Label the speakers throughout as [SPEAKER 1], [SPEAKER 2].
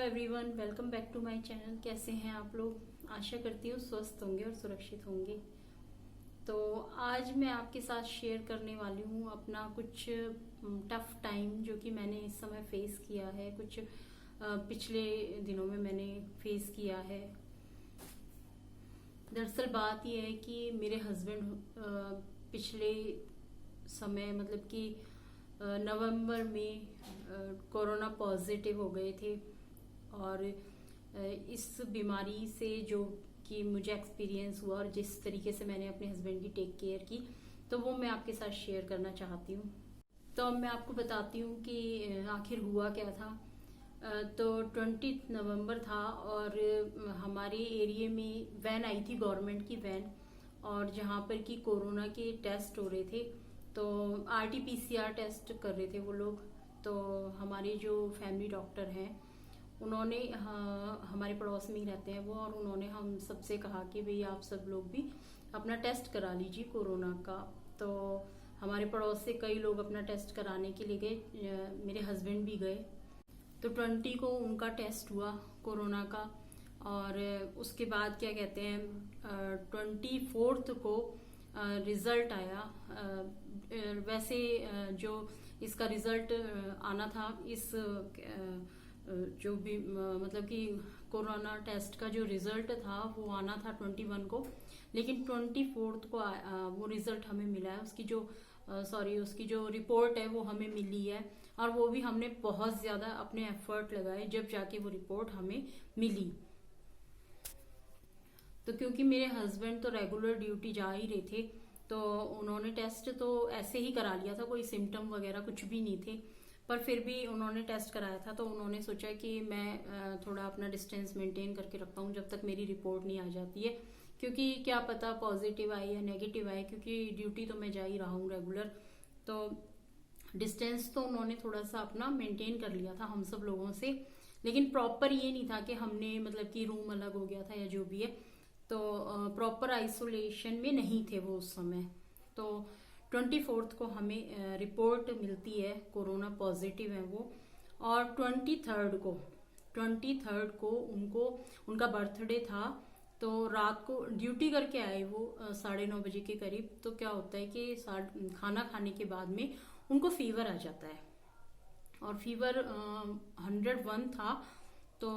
[SPEAKER 1] Everyone, welcome back to my channel. कैसे हैं आप लोग? आशा करती हूँ स्वस्थ होंगे और सुरक्षित होंगे। तो आज मैं आपके साथ शेयर करने वाली हूँ अपना कुछ टफ टाइम जो कि मैंने इस समय फेस किया है, कुछ पिछले दिनों में मैंने फेस किया है। दरअसल बात यह है कि मेरे हस्बैंड पिछले समय मतलब कि नवंबर में कोरोना पॉजिटिव हो गए थे और इस बीमारी से जो कि मुझे एक्सपीरियंस हुआ और जिस तरीके से मैंने अपने हस्बैंड की टेक केयर की, तो वो मैं आपके साथ शेयर करना चाहती हूँ। तो अब मैं आपको बताती हूँ कि आखिर हुआ क्या था। तो 20 नवंबर था और हमारे एरिया में वैन आई थी, गवर्नमेंट की वैन, और जहाँ पर कि कोरोना के टेस्ट हो रहे थे। तो RT-PCR टेस्ट कर रहे थे वो लोग। तो हमारे जो फैमिली डॉक्टर हैं उन्होंने हमारे पड़ोस में ही रहते हैं वो, और उन्होंने हम सबसे कहा कि भाई आप सब लोग भी अपना टेस्ट करा लीजिए कोरोना का। तो हमारे पड़ोस से कई लोग अपना टेस्ट कराने के लिए गए, मेरे हस्बैंड भी गए। तो 20 को उनका टेस्ट हुआ कोरोना का, और उसके बाद क्या कहते हैं 24 को रिजल्ट आया। वैसे जो इसका रिजल्ट आना था, इस जो भी मतलब कि कोरोना टेस्ट का जो रिजल्ट था वो आना था 21 को, लेकिन 24 को वो रिजल्ट हमें मिला है। उसकी जो रिपोर्ट है वो हमें मिली है, और वो भी हमने बहुत ज्यादा अपने एफर्ट लगाए जब जाके वो रिपोर्ट हमें मिली। तो क्योंकि मेरे हस्बैंड तो रेगुलर ड्यूटी जा ही रहे थे, तो उन्होंने टेस्ट तो ऐसे ही करा लिया था, कोई सिम्टम वगैरह कुछ भी नहीं थे, पर फिर भी उन्होंने टेस्ट कराया था। तो उन्होंने सोचा कि मैं थोड़ा अपना डिस्टेंस मेंटेन करके रखता हूँ जब तक मेरी रिपोर्ट नहीं आ जाती है, क्योंकि क्या पता पॉजिटिव आए या नेगेटिव आए, क्योंकि ड्यूटी तो मैं जा ही रहा हूँ रेगुलर। तो डिस्टेंस तो उन्होंने थोड़ा सा अपना मेंटेन कर लिया था हम सब लोगों से, लेकिन प्रॉपर ये नहीं था कि हमने मतलब कि रूम अलग हो गया था या जो भी है। तो प्रॉपर आइसोलेशन में नहीं थे वो उस समय। तो 24 को हमें रिपोर्ट मिलती है, कोरोना पॉजिटिव है वो। और 23 को उनका बर्थडे था। तो रात को ड्यूटी करके आए वो 9:30 बजे के करीब। तो क्या होता है कि खाना खाने के बाद में उनको फीवर आ जाता है, और फीवर 101 था। तो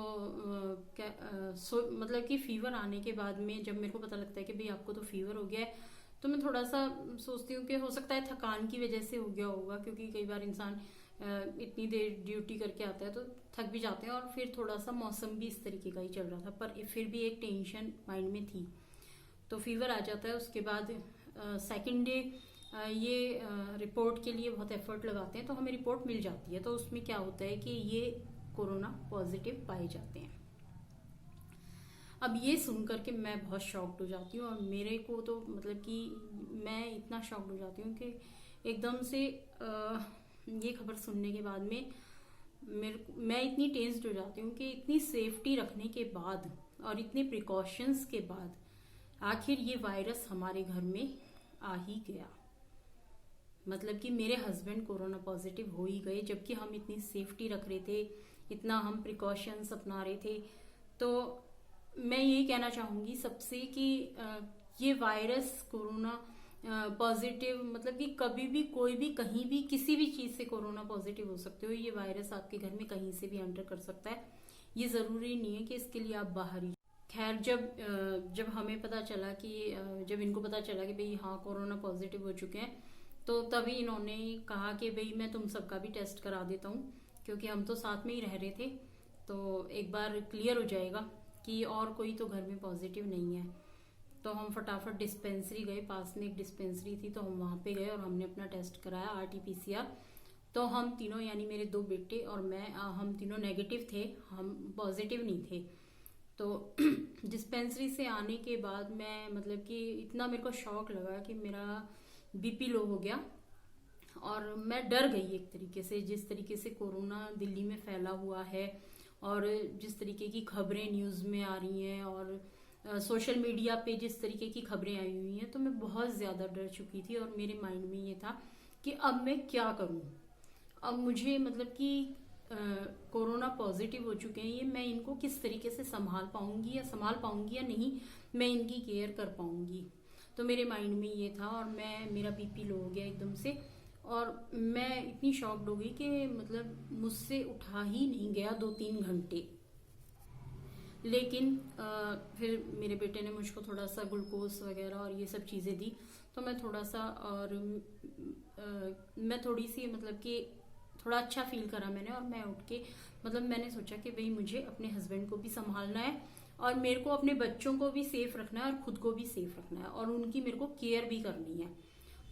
[SPEAKER 1] मतलब कि फीवर आने के बाद में जब मेरे को पता लगता है कि भाई आपको तो फीवर हो गया है, तो मैं थोड़ा सा सोचती हूँ कि हो सकता है थकान की वजह से हो गया होगा, क्योंकि कई बार इंसान इतनी देर ड्यूटी करके आता है तो थक भी जाते हैं, और फिर थोड़ा सा मौसम भी इस तरीके का ही चल रहा था, पर फिर भी एक टेंशन माइंड में थी। तो फीवर आ जाता है। उसके बाद सेकेंड डे ये रिपोर्ट के लिए बहुत एफर्ट लगाते हैं, तो हमें रिपोर्ट मिल जाती है। तो उसमें क्या होता है कि ये कोरोना पॉजिटिव पाए जाते हैं। अब ये सुनकर के मैं बहुत शॉक्ड हो जाती हूँ, और मेरे को तो मतलब कि मैं इतना शॉक्ड हो जाती हूँ कि एकदम से ये खबर सुनने के बाद में मैं इतनी टेंस्ड हो जाती हूँ कि इतनी सेफ्टी रखने के बाद और इतने प्रिकॉशंस के बाद आखिर ये वायरस हमारे घर में आ ही गया। मतलब कि मेरे हस्बैंड कोरोना पॉजिटिव हो ही गए, जबकि हम इतनी सेफ्टी रख रहे थे, इतना हम प्रिकॉशंस अपना रहे थे। तो मैं यही कहना चाहूंगी सबसे कि ये वायरस कोरोना पॉजिटिव मतलब कि कभी भी कोई भी कहीं भी किसी भी चीज से कोरोना पॉजिटिव हो सकते हो। ये वायरस आपके घर में कहीं से भी एंटर कर सकता है, ये जरूरी नहीं है कि इसके लिए आप बाहर ही। खैर, जब हमें पता चला कि जब इनको पता चला कि भाई हाँ कोरोना पॉजिटिव हो चुके हैं, तो तभी इन्होंने कहा कि भाई मैं तुम सबका भी टेस्ट करा देता हूँ, क्योंकि हम तो साथ में ही रह रहे थे, तो एक बार क्लियर हो जाएगा कि और कोई तो घर में पॉजिटिव नहीं है। तो हम फटाफट डिस्पेंसरी गए, पास में एक डिस्पेंसरी थी, तो हम वहां पे गए और हमने अपना टेस्ट कराया RT-PCR। तो हम तीनों यानी मेरे 2 बेटे और मैं, हम तीनों नेगेटिव थे, हम पॉजिटिव नहीं थे। तो डिस्पेंसरी से आने के बाद मैं मतलब कि इतना मेरे को शॉक लगा कि मेरा BP लो हो गया, और मैं डर गई एक तरीके से। जिस तरीके से कोरोना दिल्ली में फैला हुआ है और जिस तरीके की खबरें न्यूज में आ रही हैं और सोशल मीडिया पे जिस तरीके की खबरें आई हुई हैं, तो मैं बहुत ज्यादा डर चुकी थी। और मेरे माइंड में ये था कि अब मैं क्या करूं। अब मुझे मतलब कि कोरोना पॉजिटिव हो चुके हैं, ये मैं इनको किस तरीके से संभाल पाऊंगी या नहीं, मैं इनकी केयर कर पाऊंगी। तो मेरे माइंड में ये था, और मेरा बीपी लो हो गया एकदम से, और मैं इतनी शॉक्ड हो गई कि मतलब मुझसे उठा ही नहीं गया 2-3 घंटे। लेकिन फिर मेरे बेटे ने मुझको थोड़ा सा ग्लूकोज वगैरह और ये सब चीज़ें दी, तो मैं थोड़ा सा, और मैं थोड़ी सी मतलब कि थोड़ा अच्छा फील करा मैंने, और मैं उठ के मतलब मैंने सोचा कि भाई मुझे अपने हस्बैंड को भी संभालना है, और मेरे को अपने बच्चों को भी सेफ रखना है, और खुद को भी सेफ रखना है, और उनकी मेरे को केयर भी करनी है।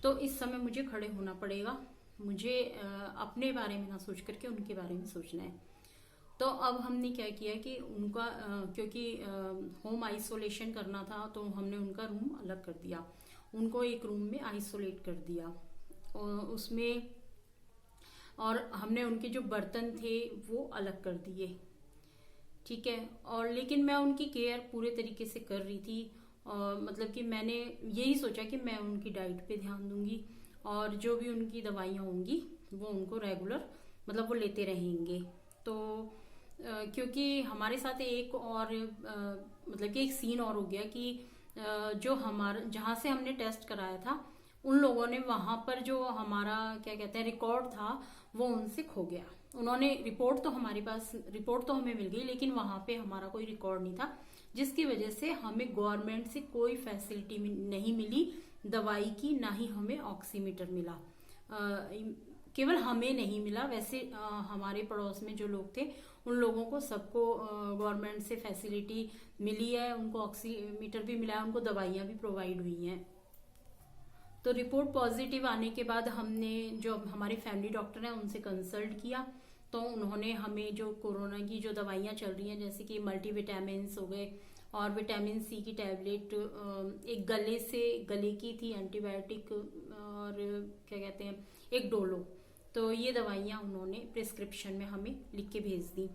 [SPEAKER 1] तो इस समय मुझे खड़े होना पड़ेगा, मुझे अपने बारे में ना सोच करके उनके बारे में सोचना है। तो अब हमने क्या किया कि उनका क्योंकि होम आइसोलेशन करना था, तो हमने उनका रूम अलग कर दिया, उनको एक रूम में आइसोलेट कर दिया, और उसमें और हमने उनके जो बर्तन थे वो अलग कर दिए, ठीक है। और लेकिन मैं उनकी केयर पूरे तरीके से कर रही थी, और मतलब कि मैंने यही सोचा कि मैं उनकी डाइट पे ध्यान दूंगी, और जो भी उनकी दवाइयाँ होंगी वो उनको रेगुलर मतलब वो लेते रहेंगे। तो क्योंकि हमारे साथ एक और मतलब कि एक सीन और हो गया कि जो हमारा जहाँ से हमने टेस्ट कराया था, उन लोगों ने वहां पर जो हमारा क्या कहते हैं रिकॉर्ड था वो उनसे खो गया। उन्होंने रिपोर्ट तो हमें मिल गई, लेकिन वहां पे हमारा कोई रिकॉर्ड नहीं था, जिसकी वजह से हमें गवर्नमेंट से कोई फैसिलिटी नहीं मिली दवाई की, ना ही हमें ऑक्सीमीटर मिला। केवल हमें नहीं मिला, वैसे हमारे पड़ोस में जो लोग थे उन लोगों को सबको गवर्नमेंट से फैसिलिटी मिली है, उनको ऑक्सीमीटर भी मिला है, उनको दवाइयाँ भी प्रोवाइड हुई हैं। तो रिपोर्ट पॉजिटिव आने के बाद हमने जो हमारे फैमिली डॉक्टर हैं उनसे कंसल्ट किया, तो उन्होंने हमें जो कोरोना की जो दवाइयाँ चल रही हैं, जैसे कि मल्टीविटामिन हो गए, और विटामिन सी की टैबलेट, एक गले की थी एंटीबायोटिक, और क्या कहते हैं एक डोलो, तो ये दवाइयाँ उन्होंने प्रिस्क्रिप्शन में हमें लिख के भेज दी।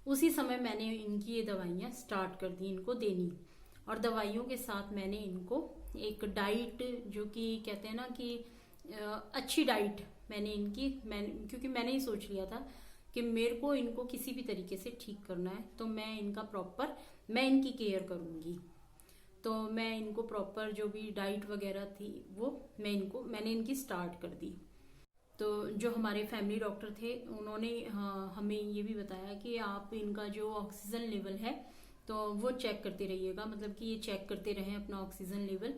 [SPEAKER 1] उसी समय मैंने इनकी ये दवाइयाँ स्टार्ट कर दी इनको देनी, और दवाइयों के साथ मैंने इनको एक डाइट, जो कि कहते हैं ना कि अच्छी डाइट क्योंकि मैंने ही सोच लिया था कि मेरे को इनको किसी भी तरीके से ठीक करना है, तो मैं इनकी केयर करूंगी। तो मैं इनको प्रॉपर जो भी डाइट वगैरह थी वो मैंने इनकी स्टार्ट कर दी। तो जो हमारे फैमिली डॉक्टर थे उन्होंने हमें ये भी बताया कि आप इनका जो ऑक्सीजन लेवल है तो वो चेक करते रहिएगा, मतलब कि ये चेक करते रहें अपना ऑक्सीजन लेवल,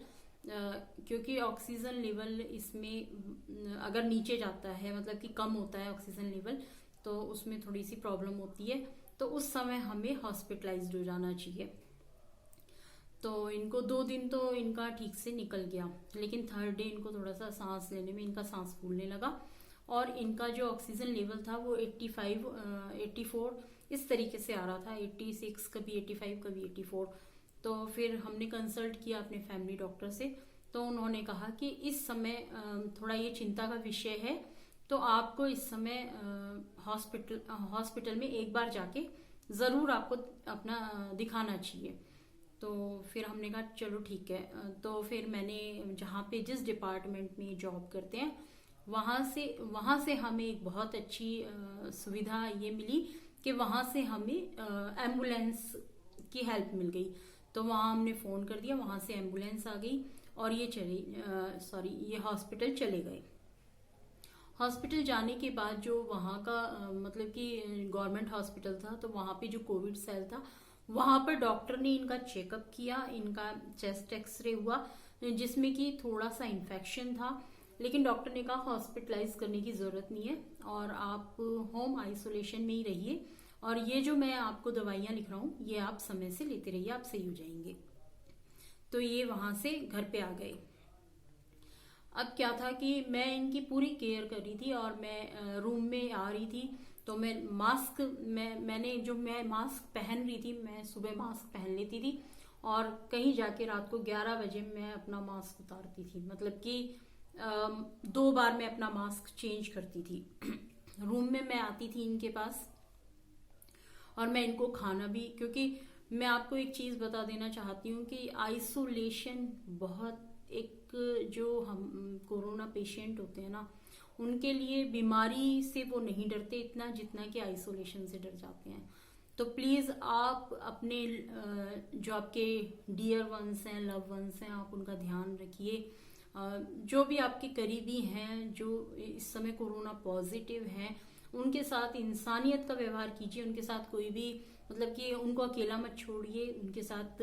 [SPEAKER 1] क्योंकि ऑक्सीजन लेवल इसमें अगर नीचे जाता है, मतलब कि कम होता है ऑक्सीजन लेवल, तो उसमें थोड़ी सी प्रॉब्लम होती है, तो उस समय हमें हॉस्पिटलाइज्ड हो जाना चाहिए। तो इनको 2 दिन तो इनका ठीक से निकल गया, लेकिन 3rd डे इनको थोड़ा सा सांस लेने में इनका सांस फूलने लगा, और इनका जो ऑक्सीजन लेवल था वो 85, 84 इस तरीके से आ रहा था, 86, कभी 85, कभी 84। तो फिर हमने कंसल्ट किया अपने फैमिली डॉक्टर से, तो उन्होंने कहा कि इस समय थोड़ा ये चिंता का विषय है, तो आपको इस समय हॉस्पिटल में एक बार जाके ज़रूर आपको अपना दिखाना चाहिए। तो फिर हमने कहा चलो ठीक है। तो फिर मैंने जहाँ पे जिस डिपार्टमेंट में जॉब करते हैं वहाँ से हमें एक बहुत अच्छी सुविधा ये मिली कि वहाँ से हमें एम्बुलेंस की हेल्प मिल गई। तो वहाँ हमने फ़ोन कर दिया, वहाँ से एम्बुलेंस आ गई, और ये हॉस्पिटल चले गए। हॉस्पिटल जाने के बाद जो वहाँ का मतलब कि गवर्नमेंट हॉस्पिटल था, तो वहाँ पे जो कोविड सेल था वहाँ पर डॉक्टर ने इनका चेकअप किया, इनका चेस्ट एक्सरे हुआ जिसमें कि थोड़ा सा इन्फेक्शन था, लेकिन डॉक्टर ने कहा हॉस्पिटलाइज करने की ज़रूरत नहीं है और आप होम आइसोलेशन में ही रहिए, और ये जो मैं आपको दवाइयाँ लिख रहा हूँ ये आप समय से लेते रहिए, आप सही हो जाएंगे। तो ये वहाँ से घर पे आ गए। अब क्या था कि मैं इनकी पूरी केयर कर रही थी, और मैं रूम में आ रही थी तो मैं मास्क पहन रही थी, मैं सुबह मास्क पहन लेती थी, और कहीं जाके रात को 11 बजे मैं अपना मास्क उतारती थी, मतलब कि 2 बार मैं अपना मास्क चेंज करती थी। रूम में मैं आती थी इनके पास, और मैं इनको खाना भी, क्योंकि मैं आपको एक चीज़ बता देना चाहती हूँ कि आइसोलेशन बहुत, एक जो हम कोरोना पेशेंट होते हैं ना उनके लिए बीमारी से वो नहीं डरते इतना जितना कि आइसोलेशन से डर जाते हैं। तो प्लीज़ आप अपने जो आपके डियर वंस हैं, लव वंस हैं, आप उनका ध्यान रखिए। जो भी आपके करीबी हैं जो इस समय कोरोना पॉजिटिव हैं, उनके साथ इंसानियत का व्यवहार कीजिए। उनके साथ कोई भी मतलब कि उनको अकेला मत छोड़िए। उनके साथ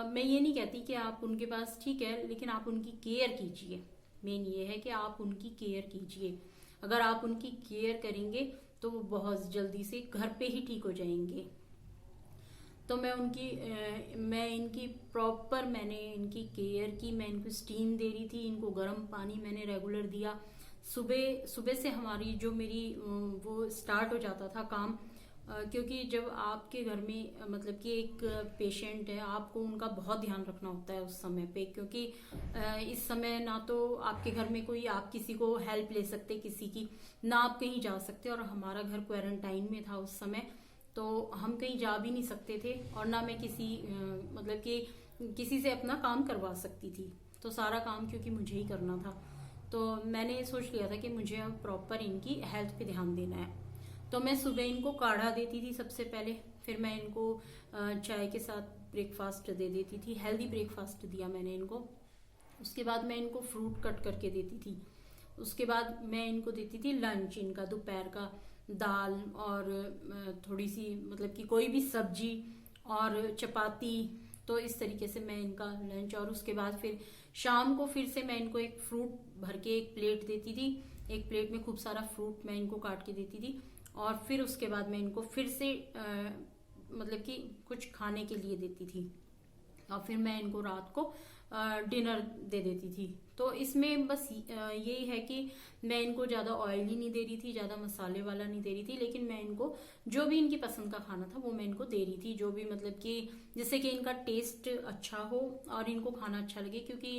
[SPEAKER 1] मैं ये नहीं कहती कि आप उनके पास ठीक है, लेकिन आप उनकी केयर कीजिए। मेन ये है कि आप उनकी केयर कीजिए। अगर आप उनकी केयर करेंगे तो वो बहुत जल्दी से घर पे ही ठीक हो जाएंगे। तो मैं इनकी प्रॉपर मैंने इनकी केयर की। मैं इनको स्टीम दे रही थी, इनको गर्म पानी मैंने रेगुलर दिया। सुबह सुबह से हमारी जो मेरी वो स्टार्ट हो जाता था काम, क्योंकि जब आपके घर में मतलब कि एक पेशेंट है, आपको उनका बहुत ध्यान रखना होता है उस समय पे, क्योंकि इस समय ना तो आपके घर में कोई आप किसी को हेल्प ले सकते किसी की, ना आप कहीं जा सकते। और हमारा घर क्वारंटाइन में था उस समय, तो हम कहीं जा भी नहीं सकते थे, और ना मैं मतलब कि किसी से अपना काम करवा सकती थी। तो सारा काम क्योंकि मुझे ही करना था, तो मैंने सोच लिया था कि मुझे अब प्रॉपर इनकी हेल्थ पे ध्यान देना है। तो मैं सुबह इनको काढ़ा देती थी सबसे पहले, फिर मैं इनको चाय के साथ ब्रेकफास्ट दे देती थी। हेल्दी ब्रेकफास्ट दिया मैंने इनको। उसके बाद मैं इनको फ्रूट कट करके देती थी। उसके बाद मैं इनको देती थी लंच इनका दोपहर का, दाल और थोड़ी सी मतलब कि कोई भी सब्जी और चपाती। तो इस तरीके से मैं इनका लंच, और उसके बाद फिर शाम को फिर से मैं इनको एक फ्रूट भर के एक प्लेट देती थी। एक प्लेट में खूब सारा फ्रूट मैं इनको काट के देती थी, और फिर उसके बाद मैं इनको फिर से मतलब कि कुछ खाने के लिए देती थी, और फिर मैं इनको रात को डिनर दे देती थी। तो इसमें बस यही है कि मैं इनको ज़्यादा ऑयली नहीं दे रही थी, ज़्यादा मसाले वाला नहीं दे रही थी, लेकिन मैं इनको जो भी इनकी पसंद का खाना था वो मैं इनको दे रही थी, जो भी मतलब कि जिससे कि इनका टेस्ट अच्छा हो और इनको खाना अच्छा लगे। क्योंकि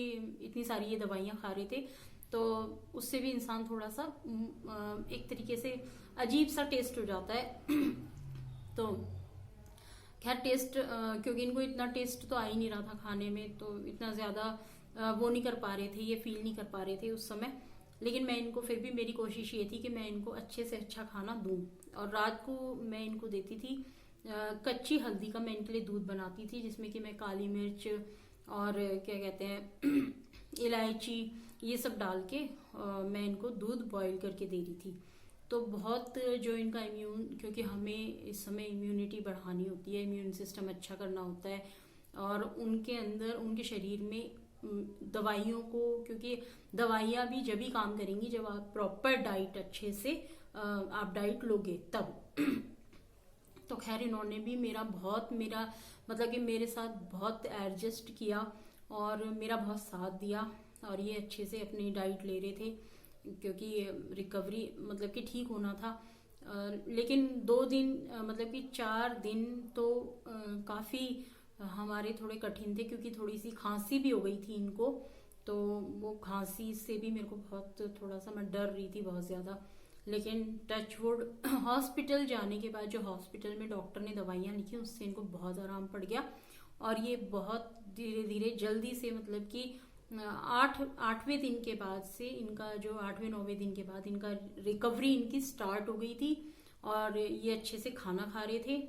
[SPEAKER 1] इतनी सारी ये दवाइयाँ खा रहे थे, तो उससे भी इंसान थोड़ा सा एक तरीके से अजीब सा टेस्ट हो जाता है। तो खैर टेस्ट, क्योंकि इनको इतना टेस्ट तो आ ही नहीं रहा था खाने में, तो इतना ज़्यादा वो नहीं कर पा रहे थे, ये फील नहीं कर पा रहे थे उस समय। लेकिन मैं इनको फिर भी मेरी कोशिश ये थी कि मैं इनको अच्छे से अच्छा खाना दूं। और रात को मैं इनको देती थी कच्ची हल्दी का मैं इनके लिए दूध बनाती थी, जिसमें कि मैं काली मिर्च और क्या कहते हैं इलायची ये सब डाल के मैं इनको दूध बॉईल करके दे रही थी। तो बहुत जो इनका क्योंकि हमें इस समय इम्यूनिटी बढ़ानी होती है, इम्यून सिस्टम अच्छा करना होता है, और उनके अंदर उनके शरीर में दवाइयों को, क्योंकि दवाइयाँ भी जब ही काम करेंगी जब आप प्रॉपर डाइट अच्छे से आप डाइट लोगे तब। तो खैर इन्होंने भी मेरा मतलब कि मेरे साथ बहुत एडजस्ट किया और मेरा बहुत साथ दिया, और ये अच्छे से अपनी डाइट ले रहे थे, क्योंकि रिकवरी मतलब कि ठीक होना था। लेकिन 2 दिन मतलब कि 4 दिन तो काफ़ी हमारे थोड़े कठिन थे, क्योंकि थोड़ी सी खांसी भी हो गई थी इनको। तो वो खांसी से भी मेरे को बहुत थोड़ा सा मैं डर रही थी बहुत ज़्यादा। लेकिन टचवुड हॉस्पिटल जाने के बाद जो हॉस्पिटल में डॉक्टर ने दवाइयाँ लिखी उससे इनको बहुत आराम पड़ गया, और ये बहुत धीरे धीरे जल्दी से मतलब कि 8वें दिन के बाद से इनका जो 8वें-9वें दिन के बाद इनका रिकवरी इनकी स्टार्ट हो गई थी, और ये अच्छे से खाना खा रहे थे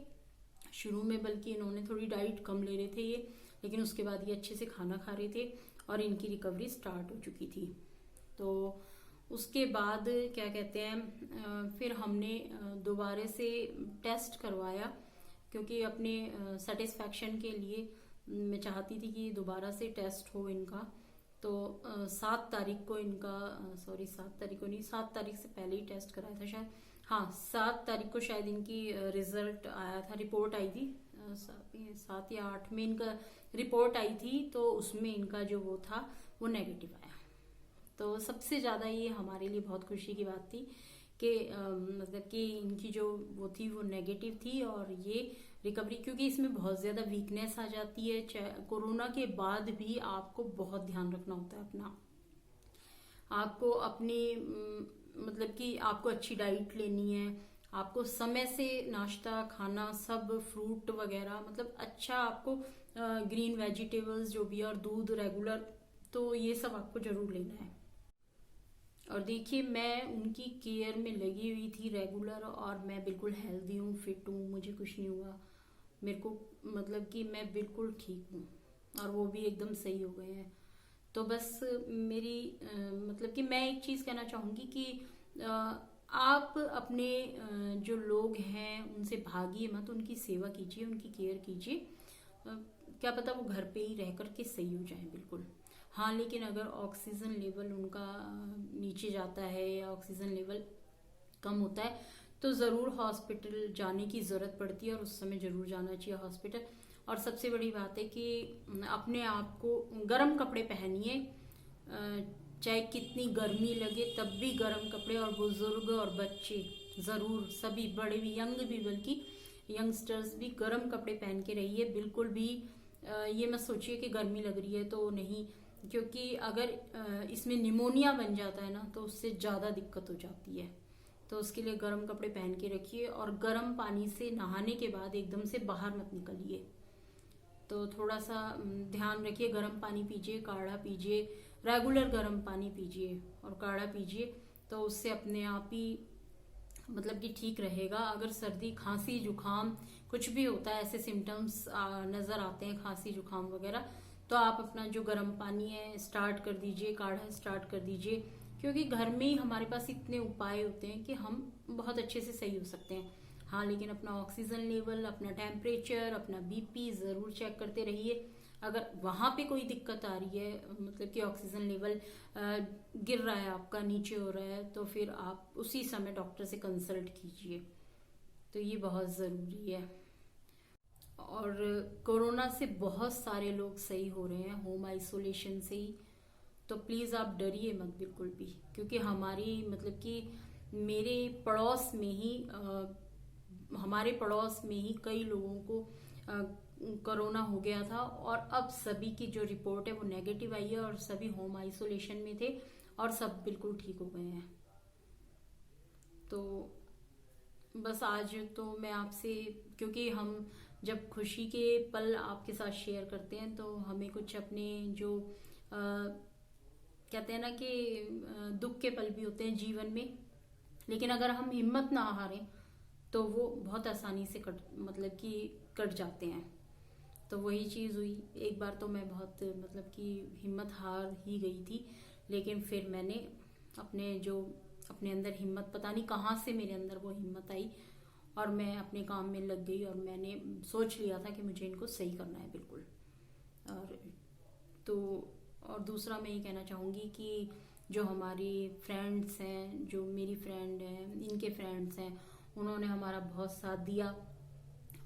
[SPEAKER 1] शुरू में। बल्कि इन्होंने थोड़ी डाइट कम ले रहे थे ये, लेकिन उसके बाद ये अच्छे से खाना खा रहे थे और इनकी रिकवरी स्टार्ट हो चुकी थी। तो उसके बाद क्या कहते हैं फिर हमने दोबारा से टेस्ट करवाया, क्योंकि अपने सेटिस्फैक्शन के लिए मैं चाहती थी कि दोबारा से टेस्ट हो इनका। तो 7 तारीख को इनका 7 तारीख को नहीं, 7 तारीख से पहले ही टेस्ट कराया था शायद। हाँ, 7 तारीख को शायद इनकी रिजल्ट आया था, रिपोर्ट आई थी। 7 या 8 में इनका रिपोर्ट आई थी, तो उसमें इनका जो वो था वो नेगेटिव आया। तो सबसे ज़्यादा ये हमारे लिए बहुत खुशी की बात थी कि मतलब कि इनकी जो वो थी वो नेगेटिव थी, और ये रिकवरी, क्योंकि इसमें बहुत ज़्यादा वीकनेस आ जाती है। कोरोना के बाद भी आपको बहुत ध्यान रखना होता है अपना, आपको अपनी मतलब कि आपको अच्छी डाइट लेनी है, आपको समय से नाश्ता खाना, सब फ्रूट वगैरह, मतलब अच्छा आपको ग्रीन वेजिटेबल्स जो भी, और दूध रेगुलर, तो ये सब आपको जरूर लेना है। और देखिए मैं उनकी केयर में लगी हुई थी रेगुलर, और मैं बिल्कुल हेल्दी हूँ, फिट हूँ, मुझे कुछ नहीं हुआ। मेरे को मतलब कि मैं बिल्कुल ठीक हूँ, और वो भी एकदम सही हो गए हैं। तो बस मेरी मतलब कि मैं एक चीज़ कहना चाहूँगी कि आप अपने जो लोग हैं उनसे भागिए मत, उनकी सेवा कीजिए, उनकी केयर कीजिए। क्या पता वो घर पे ही रह करके सही हो जाए बिल्कुल। हाँ, लेकिन अगर ऑक्सीजन लेवल उनका नीचे जाता है या ऑक्सीजन लेवल कम होता है तो ज़रूर हॉस्पिटल जाने की ज़रूरत पड़ती है, और उस समय ज़रूर जाना चाहिए हॉस्पिटल। और सबसे बड़ी बात है कि अपने आप को गर्म कपड़े पहनिए, चाहे कितनी गर्मी लगे तब भी गर्म कपड़े। और बुजुर्ग और बच्चे ज़रूर, सभी बड़े भी, यंग भी, बल्कि यंगस्टर्स भी गर्म कपड़े पहन के रहिए। बिल्कुल भी ये मत सोचिए कि गर्मी लग रही है तो नहीं, क्योंकि अगर इसमें निमोनिया बन जाता है ना तो उससे ज़्यादा दिक्कत हो जाती है। तो उसके लिए गर्म कपड़े पहन के रखिए, और गर्म पानी से नहाने के बाद एकदम से बाहर मत निकलिए। तो थोड़ा सा ध्यान रखिए, गर्म पानी पीजिए, काढ़ा पीजिए, रेगुलर गर्म पानी पीजिए और काढ़ा पीजिए। तो उससे अपने आप ही मतलब कि ठीक रहेगा। अगर सर्दी, खांसी, जुकाम कुछ भी होता है, ऐसे सिम्टम्स नज़र आते हैं, खांसी, जुकाम वगैरह, तो आप अपना जो गर्म पानी है स्टार्ट कर दीजिए, काढ़ा स्टार्ट कर दीजिए। क्योंकि घर में ही हमारे पास इतने उपाय होते हैं कि हम बहुत अच्छे से सही हो सकते हैं। हाँ, लेकिन अपना ऑक्सीजन लेवल, अपना टेम्परेचर, अपना बीपी ज़रूर चेक करते रहिए। अगर वहाँ पे कोई दिक्कत आ रही है, मतलब कि ऑक्सीजन लेवल गिर रहा है आपका, नीचे हो रहा है, तो फिर आप उसी समय डॉक्टर से कंसल्ट कीजिए। तो ये बहुत ज़रूरी है। और कोरोना से बहुत सारे लोग सही हो रहे हैं होम आइसोलेशन से ही। तो प्लीज़ आप डरिए मत बिल्कुल भी, क्योंकि हमारी मतलब कि मेरे पड़ोस में ही हमारे पड़ोस में ही कई लोगों को कोरोना हो गया था, और अब सभी की जो रिपोर्ट है वो नेगेटिव आई है, और सभी होम आइसोलेशन में थे और सब बिल्कुल ठीक हो गए हैं। तो बस आज तो मैं आपसे, क्योंकि हम जब खुशी के पल आपके साथ शेयर करते हैं तो हमें कुछ अपने जो कहते हैं ना कि दुख के पल भी होते हैं जीवन में, लेकिन अगर हम हिम्मत ना हारें तो वो बहुत आसानी से मतलब कि कट जाते हैं। तो वही चीज़ हुई। एक बार तो मैं बहुत मतलब कि हिम्मत हार ही गई थी, लेकिन फिर मैंने अपने अंदर हिम्मत, पता नहीं कहाँ से मेरे अंदर वो हिम्मत आई, और मैं अपने काम में लग गई, और मैंने सोच लिया था कि मुझे इनको सही करना है बिल्कुल। और तो और दूसरा मैं ये कहना चाहूँगी कि जो हमारी फ्रेंड्स हैं, जो मेरी फ्रेंड हैं, इनके फ्रेंड्स हैं, उन्होंने हमारा बहुत साथ दिया,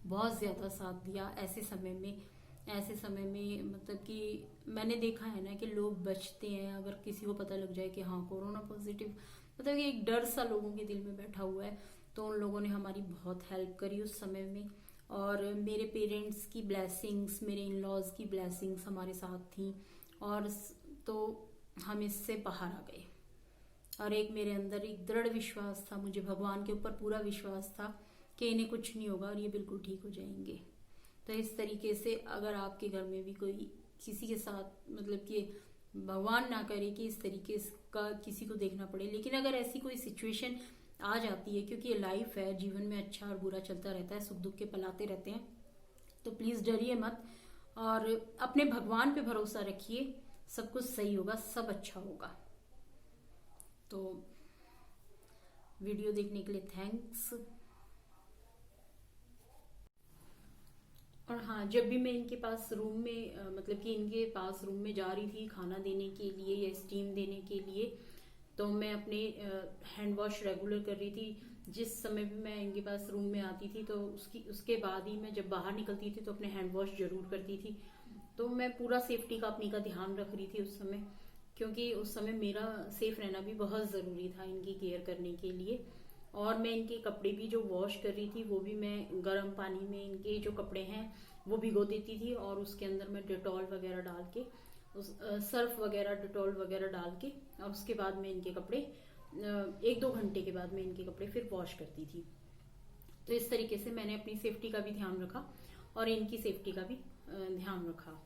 [SPEAKER 1] बहुत ज़्यादा साथ दिया ऐसे समय में मतलब कि मैंने देखा है ना कि लोग बचते हैं अगर किसी को पता लग जाए कि हाँ कोरोना पॉजिटिव, मतलब कि एक डर सा लोगों के दिल में बैठा हुआ है। तो उन लोगों ने हमारी बहुत हेल्प करी उस समय में, और मेरे पेरेंट्स की ब्लेसिंग्स, मेरे इन लॉज की ब्लेसिंग्स हमारे साथ थी, और तो हम इससे बाहर आ गए। और एक मेरे अंदर एक दृढ़ विश्वास था, मुझे भगवान के ऊपर पूरा विश्वास था कि इन्हें कुछ नहीं होगा और ये बिल्कुल ठीक हो जाएंगे। तो इस तरीके से अगर आपके घर में भी कोई किसी के साथ, मतलब कि भगवान ना करे कि इस तरीके का किसी को देखना पड़े, लेकिन अगर ऐसी कोई सिचुएशन आ जाती है, क्योंकि ये लाइफ है, जीवन में अच्छा और बुरा चलता रहता है, सुख दुख के पल आते रहते हैं, तो प्लीज़ डरिए मत और अपने भगवान पे भरोसा रखिए। सब कुछ सही होगा, सब अच्छा होगा। तो वीडियो देखने के लिए थैंक्स। और हाँ, जब भी मैं इनके पास रूम में मतलब कि इनके पास रूम में जा रही थी खाना देने के लिए या स्टीम देने के लिए, तो मैं अपने हैंड वॉश रेगुलर कर रही थी। जिस समय भी मैं इनके पास रूम में आती थी तो उसके बाद ही मैं जब बाहर निकलती थी तो अपने हैंड वॉश जरूर करती थी। तो मैं पूरा सेफ्टी का अपनी का ध्यान रख रही थी उस समय, क्योंकि उस समय मेरा सेफ रहना भी बहुत ज़रूरी था इनकी केयर करने के लिए। और मैं इनके कपड़े भी जो वॉश कर रही थी वो भी मैं गर्म पानी में इनके जो कपड़े हैं वो भिगो देती थी, और उसके अंदर मैं डेटॉल वगैरह डाल के, सर्फ वगैरह, डेटॉल वगैरह डाल के, और उसके बाद मैं इनके कपड़े 1-2 घंटे के बाद मैं इनके कपड़े फिर वॉश करती थी। तो इस तरीके से मैंने अपनी सेफ्टी का भी ध्यान रखा और इनकी सेफ्टी का भी ध्यान रखा।